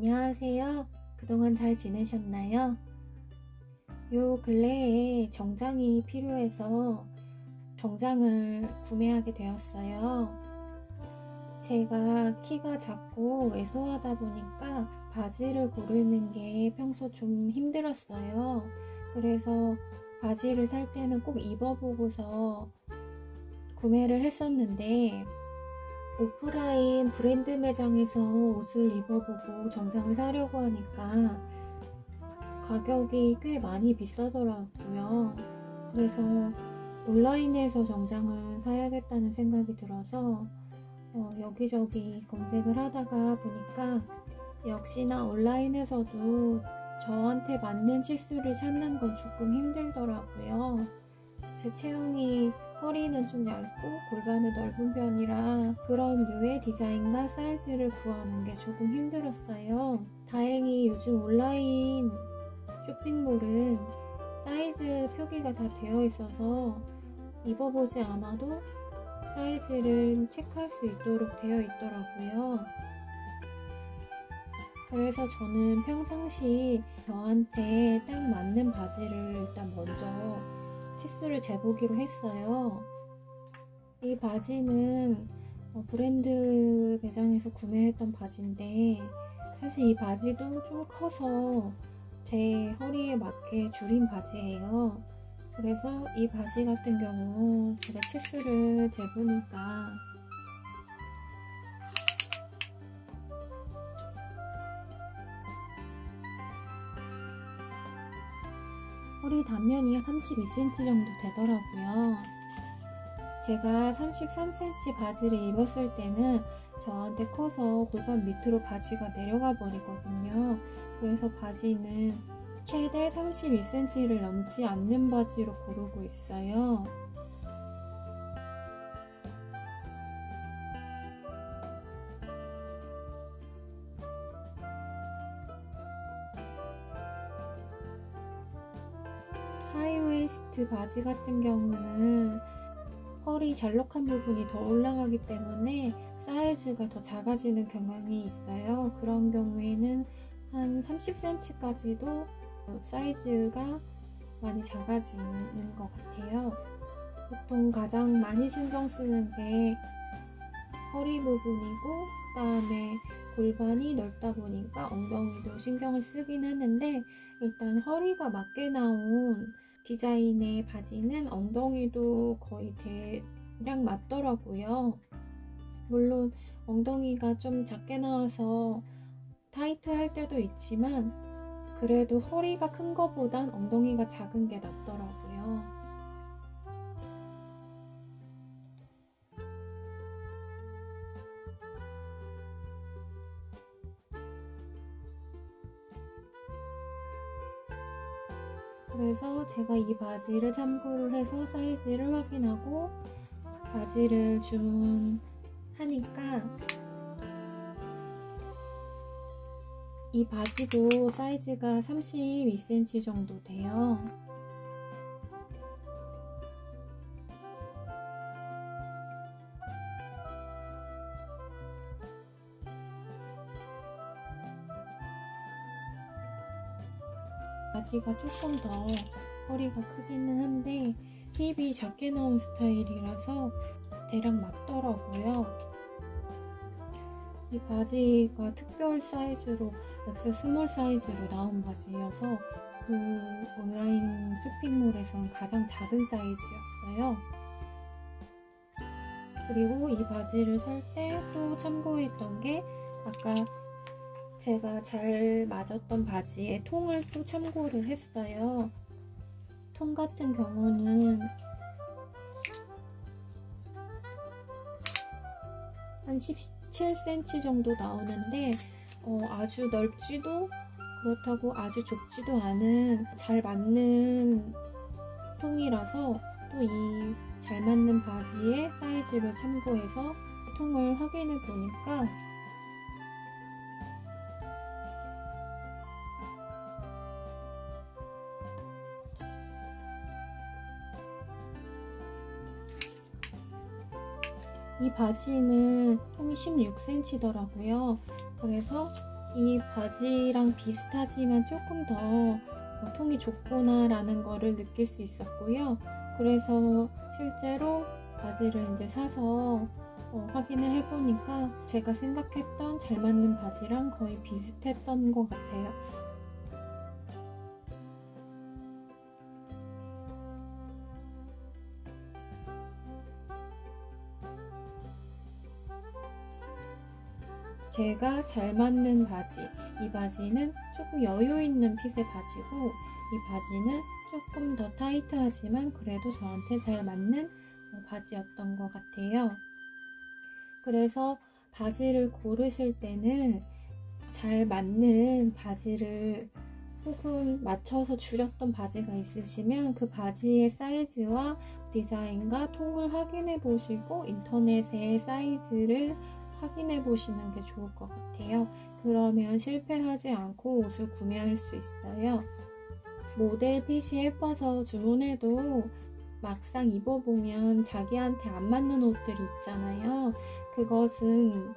안녕하세요. 그동안 잘 지내셨나요? 요 근래에 정장이 필요해서 정장을 구매하게 되었어요. 제가 키가 작고 왜소하다 보니까 바지를 고르는 게 평소 좀 힘들었어요. 그래서 바지를 살 때는 꼭 입어보고서 구매를 했었는데, 오프라인 브랜드 매장에서 옷을 입어보고 정장을 사려고 하니까 가격이 꽤 많이 비싸더라고요. 그래서 온라인에서 정장을 사야겠다는 생각이 들어서 여기저기 검색을 하다가 보니까 역시나 온라인에서도 저한테 맞는 치수를 찾는 건 조금 힘들더라고요. 제 체형이 허리는 좀 얇고 골반은 넓은 편이라 그런 류의 디자인과 사이즈를 구하는 게 조금 힘들었어요. 다행히 요즘 온라인 쇼핑몰은 사이즈 표기가 다 되어 있어서 입어보지 않아도 사이즈를 체크할 수 있도록 되어 있더라고요. 그래서 저는 평상시 저한테 딱 맞는 바지를 일단 먼저 치수를 재보기로 했어요. 이 바지는 브랜드 매장에서 구매했던 바지인데, 사실 이 바지도 좀 커서 제 허리에 맞게 줄인 바지예요. 그래서 이 바지 같은 경우 제가 치수를 재보니까 허리 단면이 32cm 정도 되더라고요. 제가 33cm 바지를 입었을 때는 저한테 커서 골반 밑으로 바지가 내려가 버리거든요. 그래서 바지는 최대 32cm를 넘지 않는 바지로 고르고 있어요. 하이웨이스트 바지 같은 경우는 허리 잘록한 부분이 더 올라가기 때문에 사이즈가 더 작아지는 경향이 있어요. 그런 경우에는 한 30cm까지도 사이즈가 많이 작아지는 것 같아요. 보통 가장 많이 신경 쓰는 게 허리 부분이고, 그 다음에 골반이 넓다 보니까 엉덩이도 신경을 쓰긴 하는데, 일단 허리가 맞게 나온 디자인의 바지는 엉덩이도 거의 대략 맞더라고요. 물론 엉덩이가 좀 작게 나와서 타이트할 때도 있지만 그래도 허리가 큰 거보단 엉덩이가 작은 게 낫더라고요. 그래서 제가 이 바지를 참고를 해서 사이즈를 확인하고 바지를 주문하니까 이 바지도 사이즈가 32cm 정도 돼요. 바지가 조금 더 허리가 크기는 한데 힙이 작게 나온 스타일이라서 대략 맞더라고요. 이 바지가 특별 사이즈로 엑스 스몰 사이즈로 나온 바지여서 그 온라인 쇼핑몰에서는 가장 작은 사이즈였어요. 그리고 이 바지를 살 때 또 참고했던 게 아까 제가 잘 맞았던 바지의 통을 또 참고를 했어요. 통 같은 경우는 한 17cm 정도 나오는데 아주 넓지도 그렇다고 아주 좁지도 않은 잘 맞는 통이라서 또 이 잘 맞는 바지의 사이즈를 참고해서 통을 확인해 보니까 이 바지는 통이 16cm더라고요. 그래서 이 바지랑 비슷하지만 조금 더 통이 좁구나 라는 거를 느낄 수 있었고요. 그래서 실제로 바지를 이제 사서 확인을 해보니까 제가 생각했던 잘 맞는 바지랑 거의 비슷했던 것 같아요. 제가 잘 맞는 바지, 이 바지는 조금 여유 있는 핏의 바지고, 이 바지는 조금 더 타이트하지만 그래도 저한테 잘 맞는 바지였던 것 같아요. 그래서 바지를 고르실 때는 잘 맞는 바지를 혹은 맞춰서 줄였던 바지가 있으시면 그 바지의 사이즈와 디자인과 통을 확인해 보시고 인터넷에 사이즈를 확인해 보시는 게 좋을 것 같아요. 그러면 실패하지 않고 옷을 구매할 수 있어요. 모델 핏이 예뻐서 주문해도 막상 입어보면 자기한테 안 맞는 옷들이 있잖아요. 그것은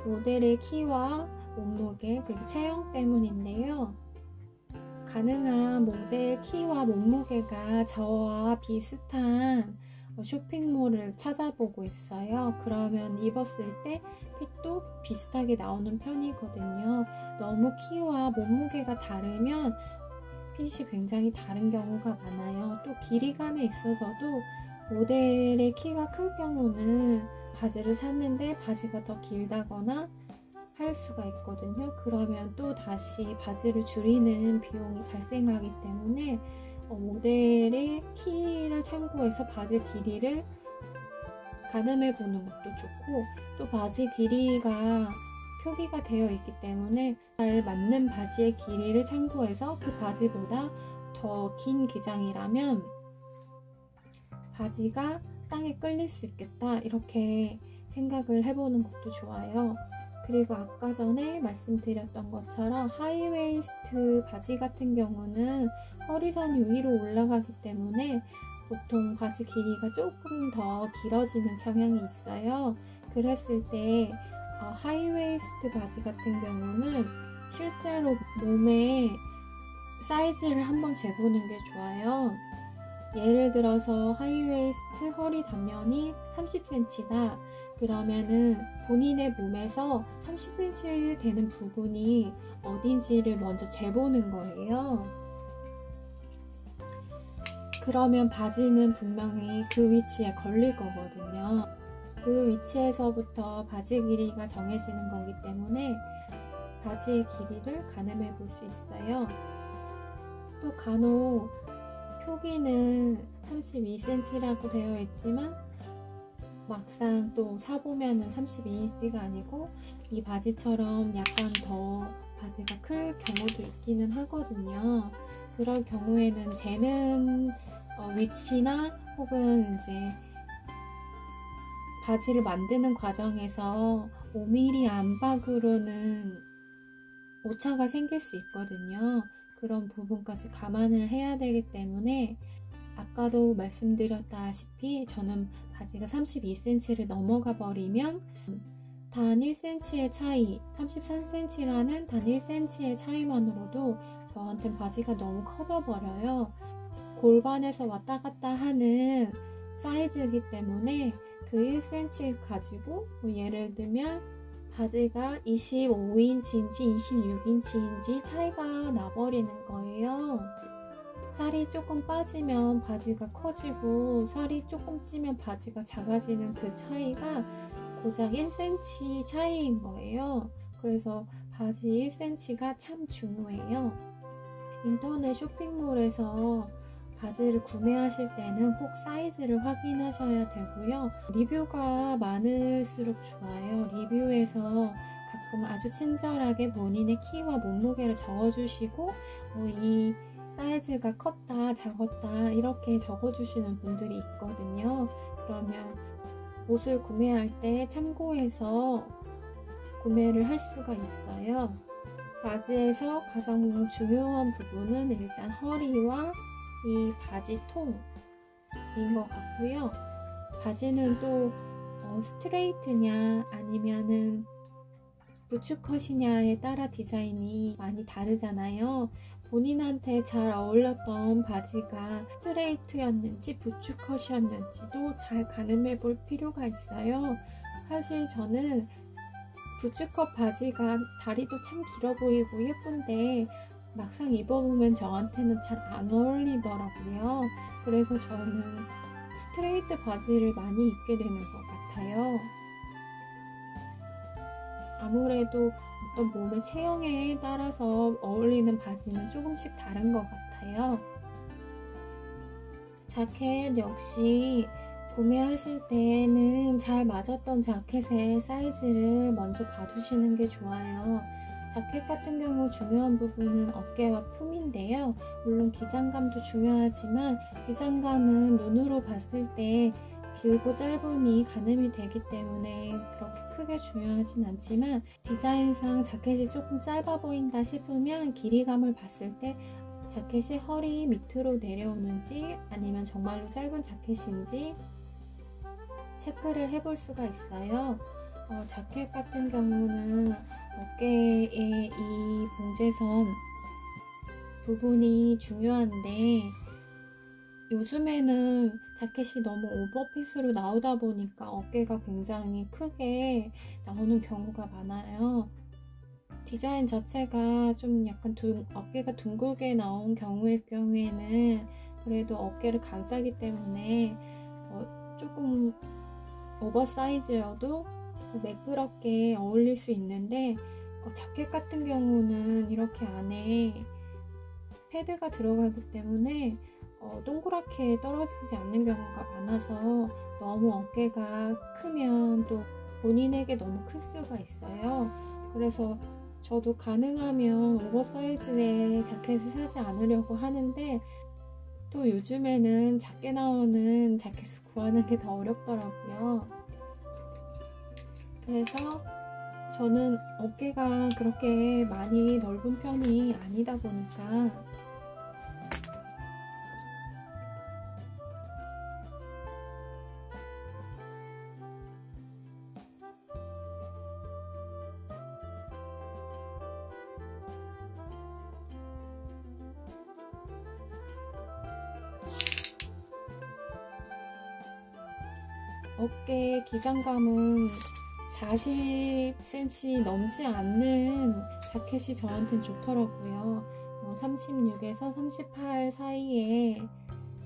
모델의 키와 몸무게 그리고 체형 때문인데요. 가능한 모델 키와 몸무게가 저와 비슷한 쇼핑몰을 찾아보고 있어요. 그러면 입었을 때 핏도 비슷하게 나오는 편이거든요. 너무 키와 몸무게가 다르면 핏이 굉장히 다른 경우가 많아요. 또 길이감에 있어서도 모델의 키가 큰 경우는 바지를 샀는데 바지가 더 길다거나 할 수가 있거든요. 그러면 또 다시 바지를 줄이는 비용이 발생하기 때문에 모델의 키를 참고해서 바지 길이를 가늠해 보는 것도 좋고, 또 바지 길이가 표기가 되어 있기 때문에 잘 맞는 바지의 길이를 참고해서 그 바지보다 더 긴 기장이라면 바지가 땅에 끌릴 수 있겠다, 이렇게 생각을 해보는 것도 좋아요. 그리고 아까 전에 말씀드렸던 것처럼 하이웨이스트 바지 같은 경우는 허리선이 위로 올라가기 때문에 보통 바지 길이가 조금 더 길어지는 경향이 있어요. 그랬을 때 하이웨이스트 바지 같은 경우는 실제로 몸에 사이즈를 한번 재보는 게 좋아요. 예를 들어서 하이웨이스트 허리 단면이 30cm다. 그러면은 본인의 몸에서 30cm 되는 부분이 어딘지를 먼저 재보는 거예요. 그러면 바지는 분명히 그 위치에 걸릴 거거든요. 그 위치에서부터 바지 길이가 정해지는 거기 때문에 바지의 길이를 가늠해 볼 수 있어요. 또 간혹 표기는 32cm라고 되어 있지만 막상 또 사보면은 32인치가 아니고 이 바지처럼 약간 더 바지가 클 경우도 있기는 하거든요. 그럴 경우에는 재는 위치나 혹은 이제 바지를 만드는 과정에서 5mm 안팎으로는 오차가 생길 수 있거든요. 그런 부분까지 감안을 해야 되기 때문에 아까도 말씀드렸다시피 저는 바지가 32cm를 넘어가 버리면 단 1cm의 차이, 33cm라는 단 1cm의 차이만으로도 저한테는 바지가 너무 커져 버려요. 골반에서 왔다 갔다 하는 사이즈이기 때문에 그 1cm 가지고 예를 들면 바지가 25인치인지 26인치인지 차이가 나버리는 거예요. 살이 조금 빠지면 바지가 커지고 살이 조금 찌면 바지가 작아지는 그 차이가 고작 1cm 차이인 거예요. 그래서 바지 1cm가 참 중요해요. 인터넷 쇼핑몰에서 바지를 구매하실 때는 꼭 사이즈를 확인하셔야 되고요. 리뷰가 많을수록 좋아요. 리뷰에서 가끔 아주 친절하게 본인의 키와 몸무게를 적어주시고 이 사이즈가 컸다, 작았다 이렇게 적어주시는 분들이 있거든요. 그러면 옷을 구매할 때 참고해서 구매를 할 수가 있어요. 바지에서 가장 중요한 부분은 일단 허리와 이 바지 통인 것 같고요. 바지는 또 스트레이트냐 아니면은 부츠컷이냐에 따라 디자인이 많이 다르잖아요. 본인한테 잘 어울렸던 바지가 스트레이트였는지 부츠컷이었는지도 잘 가늠해 볼 필요가 있어요. 사실 저는 부츠컷 바지가 다리도 참 길어 보이고 예쁜데 막상 입어보면 저한테는 잘 안 어울리더라고요. 그래서 저는 스트레이트 바지를 많이 입게 되는 것 같아요. 아무래도 어떤 몸의 체형에 따라서 어울리는 바지는 조금씩 다른 것 같아요. 자켓 역시 구매하실 때는 잘 맞았던 자켓의 사이즈를 먼저 봐두시는 게 좋아요. 자켓 같은 경우 중요한 부분은 어깨와 품인데요. 물론 기장감도 중요하지만 기장감은 눈으로 봤을 때 길고 짧음이 가늠이 되기 때문에 그렇게 크게 중요하진 않지만 디자인상 자켓이 조금 짧아 보인다 싶으면 길이감을 봤을 때 자켓이 허리 밑으로 내려오는지 아니면 정말로 짧은 자켓인지 체크를 해볼 수가 있어요. 자켓 같은 경우는 어깨의 이 봉제선 부분이 중요한데 요즘에는 자켓이 너무 오버핏으로 나오다 보니까 어깨가 굉장히 크게 나오는 경우가 많아요. 디자인 자체가 좀 약간 어깨가 둥글게 나온 경우에는 그래도 어깨를 가리기 때문에 조금 오버사이즈여도 매끄럽게 어울릴 수 있는데 자켓 같은 경우는 이렇게 안에 패드가 들어가기 때문에 동그랗게 떨어지지 않는 경우가 많아서 너무 어깨가 크면 또 본인에게 너무 클 수가 있어요. 그래서 저도 가능하면 오버사이즈의 자켓을 사지 않으려고 하는데 또 요즘에는 작게 나오는 자켓을 구하는 게 더 어렵더라고요. 그래서 저는 어깨가 그렇게 많이 넓은 편이 아니다 보니까 어깨 기장감은 40cm 넘지 않는 자켓이 저한테는 좋더라고요. 36에서 38 사이에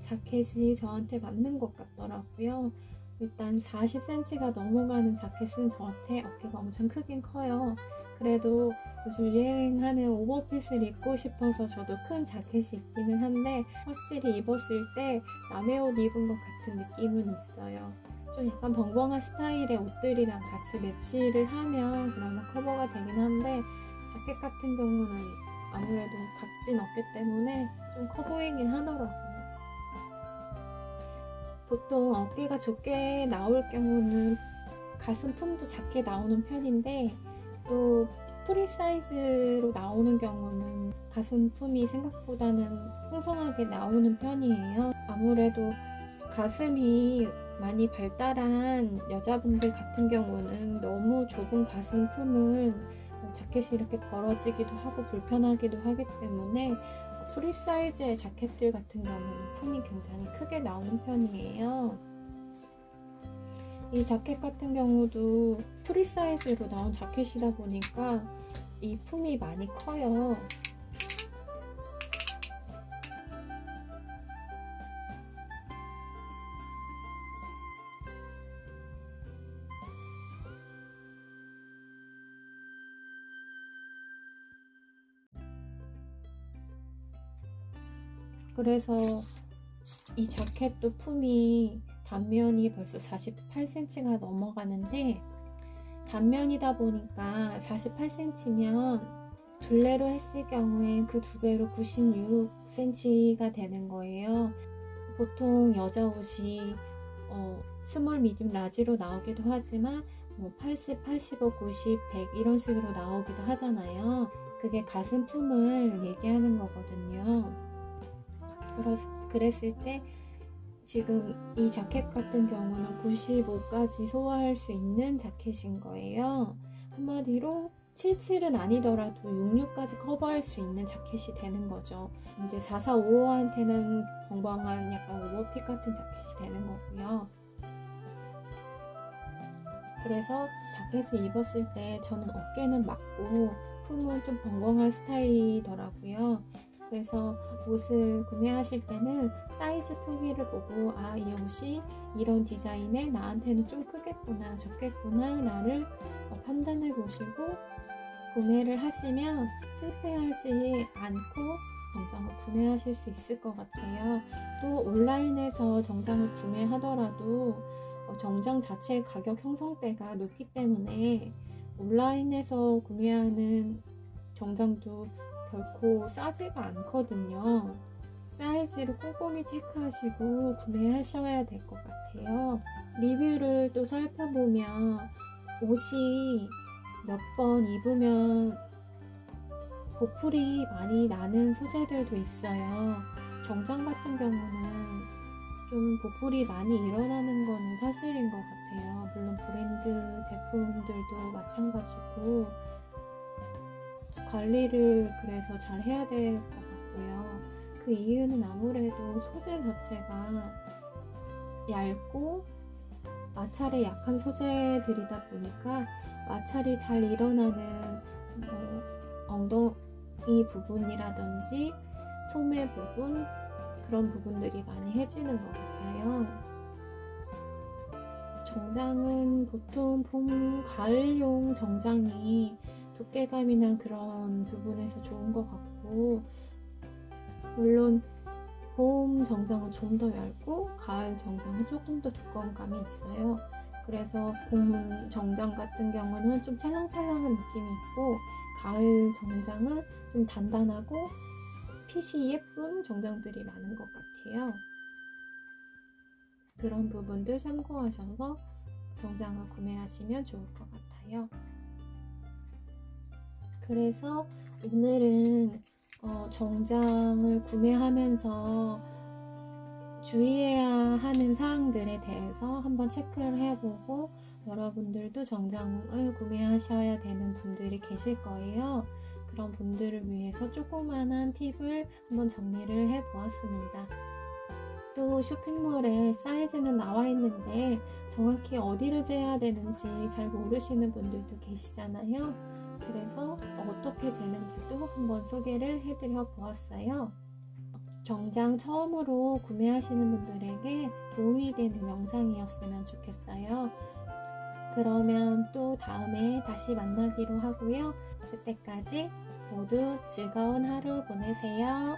자켓이 저한테 맞는 것 같더라고요. 일단 40cm가 넘어가는 자켓은 저한테 어깨가 엄청 크긴 커요. 그래도 요즘 유행하는 오버핏을 입고 싶어서 저도 큰 자켓이 있기는 한데 확실히 입었을 때 남의 옷 입은 것 같은 느낌은 있어요. 좀 약간 벙벙한 스타일의 옷들이랑 같이 매치를 하면 그나마 커버가 되긴 한데 자켓 같은 경우는 아무래도 각진 없기 때문에 좀 커 보이긴 하더라고요. 보통 어깨가 좁게 나올 경우는 가슴 품도 작게 나오는 편인데 또 프리 사이즈로 나오는 경우는 가슴 품이 생각보다는 풍성하게 나오는 편이에요. 아무래도 가슴이 많이 발달한 여자분들 같은 경우는 너무 좁은 가슴 품은 자켓이 이렇게 벌어지기도 하고 불편하기도 하기 때문에 프리 사이즈의 자켓들 같은 경우는 품이 굉장히 크게 나오는 편이에요. 이 자켓 같은 경우도 프리 사이즈로 나온 자켓이다 보니까 이 품이 많이 커요. 그래서 이 자켓도 품이 단면이 벌써 48cm가 넘어가는데 단면이다 보니까 48cm면 둘레로 했을 경우에 그 두 배로 96cm가 되는 거예요. 보통 여자 옷이 스몰, 미디움, 라지로 나오기도 하지만 80, 85, 90, 100 이런 식으로 나오기도 하잖아요. 그게 가슴 품을 얘기하는 거거든요. 그랬을 때 지금 이 자켓 같은 경우는 95까지 소화할 수 있는 자켓인 거예요. 한마디로 77은 아니더라도 66까지 커버할 수 있는 자켓이 되는 거죠. 이제 4455한테는 벙벙한 약간 오버핏 같은 자켓이 되는 거고요. 그래서 자켓을 입었을 때 저는 어깨는 맞고 품은 좀 벙벙한 스타일이더라고요. 그래서 옷을 구매하실 때는 사이즈 표기를 보고 아, 이 옷이 이런 디자인에 나한테는 좀 크겠구나 적겠구나 라를 판단해 보시고 구매를 하시면 실패하지 않고 정장을 구매하실 수 있을 것 같아요. 또 온라인에서 정장을 구매하더라도 정장 자체의 가격 형성대가 높기 때문에 온라인에서 구매하는 정장도 결코 싸지가 않거든요. 사이즈를 꼼꼼히 체크하시고 구매하셔야 될 것 같아요. 리뷰를 또 살펴보면 옷이 몇 번 입으면 보풀이 많이 나는 소재들도 있어요. 정장 같은 경우는 좀 보풀이 많이 일어나는 거는 사실인 것 같아요. 물론 브랜드 제품들도 마찬가지고 관리를 그래서 잘 해야 될 것 같고요. 그 이유는 아무래도 소재 자체가 얇고 마찰에 약한 소재들이다 보니까 마찰이 잘 일어나는 엉덩이 부분이라든지 소매 부분 그런 부분들이 많이 해지는 것 같아요. 정장은 보통 봄, 가을용 정장이 두께감이나 그런 부분에서 좋은 것 같고 물론 봄 정장은 좀 더 얇고 가을 정장은 조금 더 두꺼운 감이 있어요. 그래서 봄 정장 같은 경우는 좀 찰랑찰랑한 느낌이 있고 가을 정장은 좀 단단하고 핏이 예쁜 정장들이 많은 것 같아요. 그런 부분들 참고하셔서 정장을 구매하시면 좋을 것 같아요. 그래서 오늘은 정장을 구매하면서 주의해야 하는 사항들에 대해서 한번 체크를 해보고 여러분들도 정장을 구매하셔야 되는 분들이 계실 거예요. 그런 분들을 위해서 조그만한 팁을 한번 정리를 해보았습니다. 또 쇼핑몰에 사이즈는 나와 있는데 정확히 어디를 재야 되는지 잘 모르시는 분들도 계시잖아요. 그래서 어떻게 재는지도 한번 소개를 해드려 보았어요. 정장 처음으로 구매하시는 분들에게 도움이 되는 영상이었으면 좋겠어요. 그러면 또 다음에 다시 만나기로 하고요. 그때까지 모두 즐거운 하루 보내세요.